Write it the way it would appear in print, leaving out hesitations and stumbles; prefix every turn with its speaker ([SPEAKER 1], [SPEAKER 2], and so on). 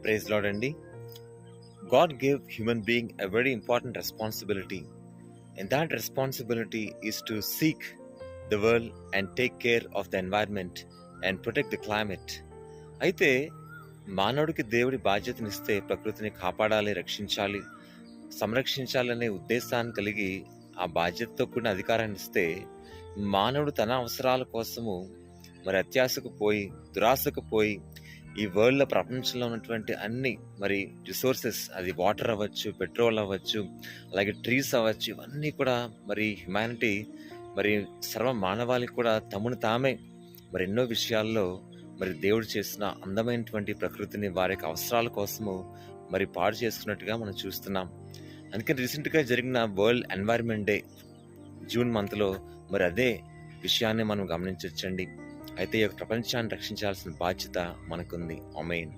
[SPEAKER 1] Praise Lord అండి. God gave human being a very important responsibility, and that responsibility is to seek the world and take care of the environment and protect the climate. అయితే మానవుడికి దేవుడి బాధ్యతనిస్తే ప్రకృతిని కాపాడాలి, రక్షించాలి, సంరక్షించాలనే ఉద్దేశాన్ని కలిగి ఆ బాధ్యతతో కూడిన అధికారాన్ని ఇస్తే మానవుడు తన అవసరాల కోసము మరి అత్యాశకు పోయి, దురాశకు పోయి ఈ వరల్డ్లో, ప్రపంచంలో ఉన్నటువంటి అన్ని మరి రిసోర్సెస్, అది వాటర్ అవ్వచ్చు, పెట్రోల్ అవ్వచ్చు, అలాగే ట్రీస్ అవ్వచ్చు, ఇవన్నీ కూడా మరి హ్యుమానిటీ మరి సర్వ మానవాళికి కూడా తమను తామే మరి ఎన్నో విషయాల్లో మరి దేవుడు చేసిన అందమైనటువంటి ప్రకృతిని వారి యొక్క అవసరాల కోసము మరి పాడు చేసుకున్నట్టుగా మనం చూస్తున్నాం. అందుకని రీసెంట్గా జరిగిన వరల్డ్ ఎన్వైర్న్మెంట్ డే జూన్ మంత్లో మరి అదే విషయాన్ని మనం గమనించవచ్చండి. అయితే ఈ యొక్క ప్రపంచాన్ని రక్షించాల్సిన బాధ్యత మనకుంది. ఆమేన్.